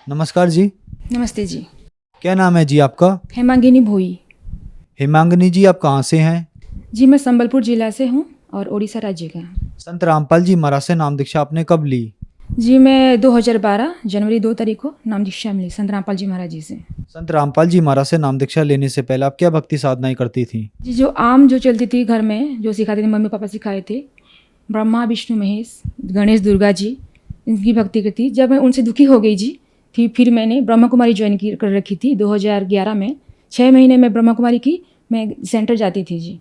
नमस्कार जी। नमस्ते जी। क्या नाम है जी आपका? हेमांगिनी भोई। हेमांगिनी जी, आप कहाँ से हैं? जी मैं संबलपुर जिला से हूँ और उड़ीसा राज्य का। संत रामपाल जी महाराज से नाम दीक्षा आपने कब ली? जी मैं 2012 जनवरी 2 तारीख को नाम दीक्षा मिली संत रामपाल जी महाराज जी से। संत रामपाल जी महाराज से नाम दीक्षा लेने से पहले आप क्या भक्ति साधनाएं करती थी? जी जो आम जो चलती थी घर में जो सिखाते थे, मम्मी पापा सिखाए थे, ब्रह्मा विष्णु महेश गणेश दुर्गा जी, इनकी भक्ति करती। जब मैं उनसे दुखी हो गई जी फिर मैंने ब्रह्मा कुमारी ज्वाइन कर रखी थी 2011 में। 6 महीने में ब्रह्मा कुमारी की मैं सेंटर जाती थी जी।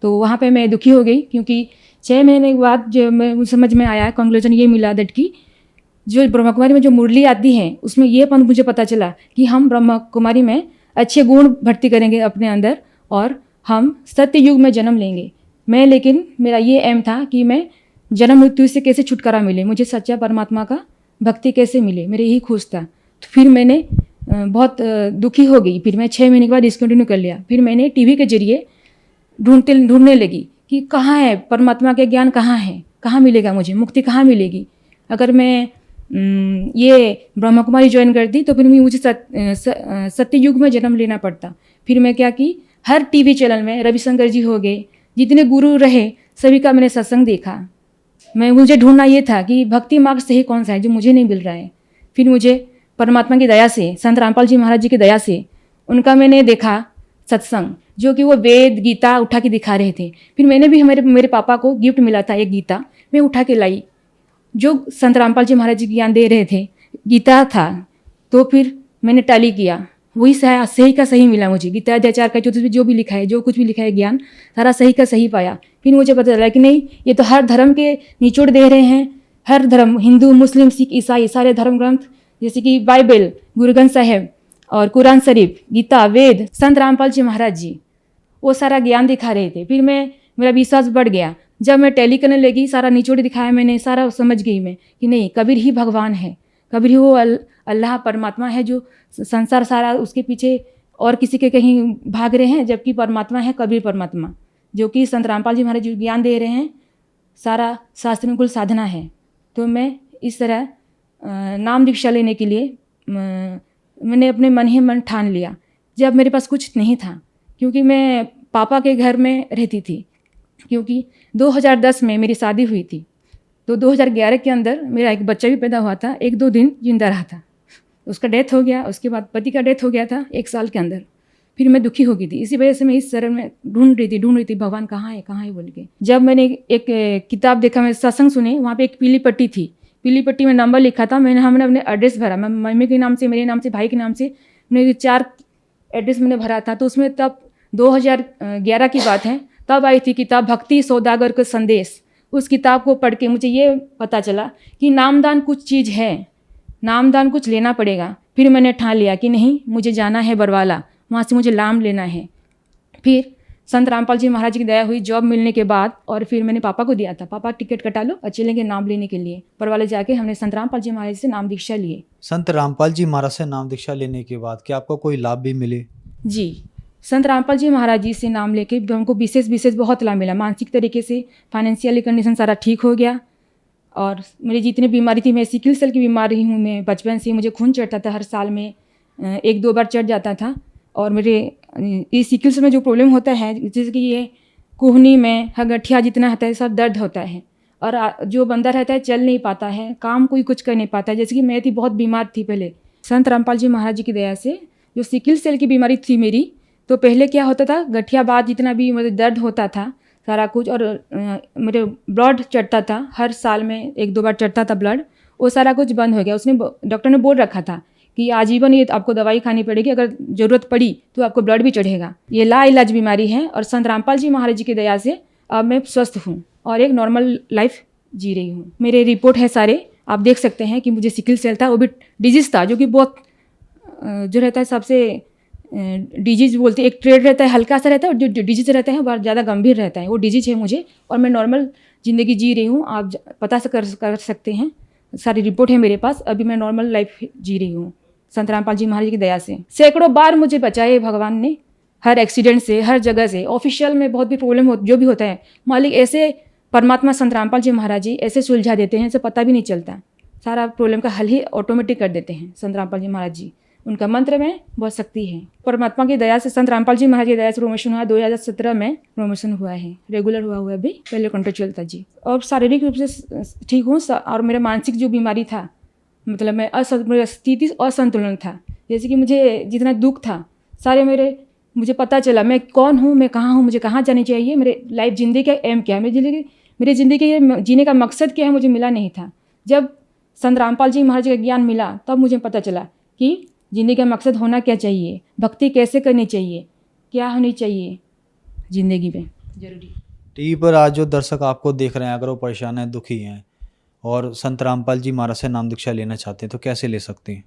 तो वहाँ पे मैं दुखी हो गई क्योंकि 6 महीने के बाद जो मैं समझ में आया, कंक्लूजन ये मिला दैट कि जो ब्रह्मा कुमारी में जो मुरली आती है उसमें ये मुझे पता चला कि हम ब्रह्मा कुमारी में अच्छे गुण भर्ती करेंगे अपने अंदर और हम सत्य युग में जन्म लेंगे। मैं लेकिन मेरा ये एम था कि मैं जन्म मृत्यु से कैसे छुटकारा मिले, मुझे सच्चा परमात्मा का भक्ति कैसे मिले, मेरे यही खोज था। तो फिर मैंने बहुत दुखी हो गई। फिर मैं 6 महीने के बाद डिसकंटिन्यू कर लिया। फिर मैंने टीवी के जरिए ढूंढने लगी कि कहाँ है परमात्मा के ज्ञान, कहाँ है, कहाँ मिलेगा मुझे मुक्ति, कहाँ मिलेगी। अगर मैं ये ब्रह्मा कुमारी ज्वाइन करती तो फिर मुझे सत्य युग में जन्म लेना पड़ता। फिर मैं क्या कि हर टीवी चैनल में रविशंकर जी हो गए, जितने गुरु रहे सभी का मैंने सत्संग देखा। मुझे ढूंढना ये था कि भक्ति मार्ग सही कौन सा है जो मुझे नहीं मिल रहा है। फिर मुझे परमात्मा की दया से, संत रामपाल जी महाराज जी की दया से उनका मैंने देखा सत्संग, जो कि वो वेद गीता उठा के दिखा रहे थे। फिर मैंने भी मेरे पापा को गिफ्ट मिला था एक गीता, मैं उठा के लाई, जो संत रामपाल जी महाराज जी ज्ञान दे रहे थे, गीता था। तो फिर मैंने टैली किया, वही सही का सही मिला मुझे। गीता अध्याचार का जो भी लिखा है, जो कुछ भी लिखा है ज्ञान, सारा सही का सही पाया। फिर मुझे पता चला कि नहीं, ये तो हर धर्म के निचोड़ दे रहे हैं। हर धर्म, हिंदू मुस्लिम सिख ईसाई, सारे धर्म ग्रंथ जैसे कि बाइबल, गुरु ग्रंथ साहिब और कुरान शरीफ, गीता, वेद, संत रामपाल जी महाराज जी, वो सारा ज्ञान दिखा रहे थे। फिर मेरा विश्वास बढ़ गया। जब मैं टैली करने लगी, सारा निचोड़ दिखाया मैंने, सारा समझ गई मैं कि नहीं, कबीर ही भगवान है, कबीर ही वो अल्लाह परमात्मा है जो संसार सारा उसके पीछे और किसी के कहीं भाग रहे हैं, जबकि परमात्मा है कबीर परमात्मा, जो कि संत रामपाल जी महाराज जी ज्ञान दे रहे हैं। सारा शास्त्रानुकूल साधना है। तो मैं इस तरह नाम दीक्षा लेने के लिए मैंने अपने मन ही मन ठान लिया। जब मेरे पास कुछ नहीं था, क्योंकि मैं पापा के घर में रहती थी, क्योंकि 2010 में मेरी शादी हुई थी। तो 2011 के अंदर मेरा एक बच्चा भी पैदा हुआ था, 1-2 दिन जिंदा रहा था, उसका डेथ हो गया। उसके बाद पति का डेथ हो गया था 1 साल के अंदर। फिर मैं दुखी हो गई थी। इसी वजह से मैं इस शरण में ढूंढ रही थी भगवान कहाँ है बोल के। जब मैंने एक किताब देखा, मैं सत्संग सुने, वहाँ पे एक पीली पट्टी थी, पीली पट्टी में नंबर लिखा था। हमने अपने एड्रेस भरा, मैं मम्मी के नाम से, मेरे नाम से, भाई के नाम से, मैंने 4 एड्रेस मैंने भरा था। तो उसमें तब 2011 की बात है, तब आई थी किताब भक्ति सौदागर का संदेश। उस किताब को पढ़ के मुझे ये पता चला कि नामदान कुछ चीज़ है, नामदान कुछ लेना पड़ेगा। फिर मैंने ठान लिया कि नहीं, मुझे जाना है बरवाला, वहाँ से मुझे नाम लेना है। फिर संत रामपाल जी महाराज की दया हुई जॉब मिलने के बाद, और फिर मैंने पापा को दिया था, पापा टिकट कटा लो और चलेंगे नाम लेने के लिए। बरवाला जाके हमने संत रामपाल जी महाराज से नाम दीक्षा लिए। संत रामपाल जी महाराज से नाम दीक्षा लेने के बाद क्या आपको कोई लाभ भी मिले? जी, संत रामपाल जी महाराज जी से नाम लेके हमको विशेष बहुत लाभ मिला। मानसिक तरीके से, फाइनेंशियली कंडीशन सारा ठीक हो गया। और मेरी जितनी बीमारी थी, मैं सिकल सेल की बीमारी हूँ, मैं बचपन से, मुझे खून चढ़ता था हर साल में, 1-2 बार चढ़ जाता था। और मेरे इस सिकल सेल में जो प्रॉब्लम होता है, जैसे कि ये कोहनी में गठिया जितना होता है सब दर्द होता है, और जो बंदा रहता है चल नहीं पाता है, काम कोई कुछ कर नहीं पाता है। जैसे कि मैं थी बहुत बीमार थी पहले। संत रामपाल जी महाराज जी की दया से जो सिकल सेल की बीमारी थी मेरी, तो पहले क्या होता था, गठिया बाद जितना भी मुझे दर्द होता था सारा कुछ, और मेरे ब्लड चढ़ता था, हर साल में 1-2 बार चढ़ता था ब्लड, वो सारा कुछ बंद हो गया। उसने डॉक्टर ने बोल रखा था कि आजीवन ये आपको दवाई खानी पड़ेगी, अगर ज़रूरत पड़ी तो आपको ब्लड भी चढ़ेगा। ये लाइलाज बीमारी है, और संत रामपाल जी महाराज जी की दया से अब मैं स्वस्थ हूँ और एक नॉर्मल लाइफ जी रही हूँ। मेरे रिपोर्ट है सारे, आप देख सकते हैं कि मुझे सिकल सेल था, वो भी डिजीज़ था, जो कि बहुत जो रहता है सबसे डिजीज बोलते हैं, एक ट्रेड रहता है हल्का सा रहता है, और जो डिजीज रहता है वो ज़्यादा गंभीर रहता है, वो डिजीज है मुझे। और मैं नॉर्मल ज़िंदगी जी रही हूँ, आप पता से कर सकते हैं, सारी रिपोर्ट है मेरे पास। अभी मैं नॉर्मल लाइफ जी रही हूँ संत रामपाल जी महाराज की दया से। सैकड़ों बार मुझे बचाए भगवान ने, हर एक्सीडेंट से, हर जगह से। ऑफिशियल में बहुत भी प्रॉब्लम जो भी होता है, मालिक ऐसे परमात्मा संत रामपाल जी महाराज जी ऐसे सुलझा देते हैं, ऐसे पता भी नहीं चलता। सारा प्रॉब्लम का हल ही ऑटोमेटिक कर देते हैं संत रामपाल जी महाराज जी। उनका मंत्र में बहुत शक्ति है। परमात्मा की दया से, संत रामपाल जी महाराज की दया से प्रमोशन हुआ। 2017 में प्रमोशन हुआ है, रेगुलर हुआ है, अभी पहले कॉन्ट्रेक्चुअल था जी। और शारीरिक रूप से ठीक हूँ और मेरा मानसिक जो बीमारी था, मतलब मैं मेरा स्थिति असंतुलन था। जैसे कि मुझे जितना दुख था सारे मुझे पता चला मैं कौन हूँ, मैं कहाँ हूँ, मुझे कहाँ जानी चाहिए, मेरे लाइफ ज़िंदगी का एम क्या है, मेरी ज़िंदगी के जीने का मकसद क्या है, मुझे मिला नहीं था। जब संत रामपाल जी महाराज का ज्ञान मिला तब मुझे पता चला कि ज़िंदगी का मकसद होना क्या चाहिए, भक्ति कैसे करनी चाहिए, क्या होनी चाहिए ज़िंदगी में जरूरी। टीवी पर आज जो दर्शक आपको देख रहे हैं, अगर वो परेशान हैं, दुखी हैं और संत रामपाल जी महाराज से नाम दीक्षा लेना चाहते हैं तो कैसे ले सकते हैं?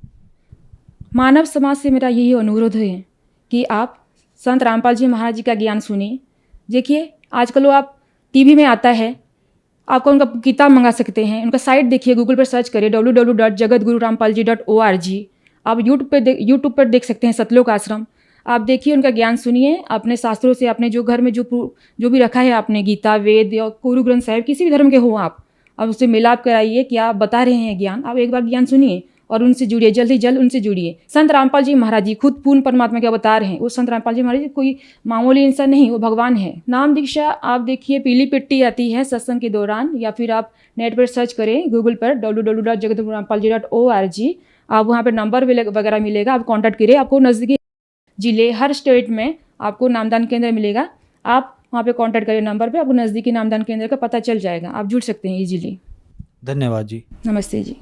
मानव समाज से मेरा यही अनुरोध है कि आप संत रामपाल जी महाराज जी का ज्ञान सुनिए। देखिए आजकल वो आप टीवी में आता है, आपको उनका किताब मंगा सकते हैं, उनका साइट देखिए, गूगल पर सर्च करिए www.jagatgururampalji.org। आप यूट्यूब पर देख सकते हैं सतलोक आश्रम। आप देखिए, उनका ज्ञान सुनिए, अपने शास्त्रों से, अपने जो घर में जो भी रखा है आपने, गीता, वेद या गुरु ग्रंथ साहिब, किसी भी धर्म के हो आप उससे मिलाप कराइए कि आप बता रहे हैं ज्ञान। आप एक बार ज्ञान सुनिए और उनसे जुड़िए, जल्द ही जल्द उनसे जुड़िए। संत रामपाल जी महाराज जी खुद पूर्ण परमात्मा के अवतार हैं। वो संत रामपाल जी महाराज जी कोई मामूली इंसान नहीं, वो भगवान है। नाम दीक्षा आप देखिए पीली पिट्टी आती है सत्संग के दौरान, या फिर आप नेट पर सर्च करें गूगल पर www.jagatgururampalji.org। आप वहाँ पर नंबर वगैरह मिलेगा, आप कॉन्टैक्ट करिए। आपको नज़दीकी जिले, हर स्टेट में आपको नामदान केंद्र मिलेगा। आप वहाँ पे कांटेक्ट करिए नंबर पे, आपको नज़दीकी नामदान केंद्र का पता चल जाएगा। आप जुड़ सकते हैं इजीली। धन्यवाद जी। नमस्ते जी।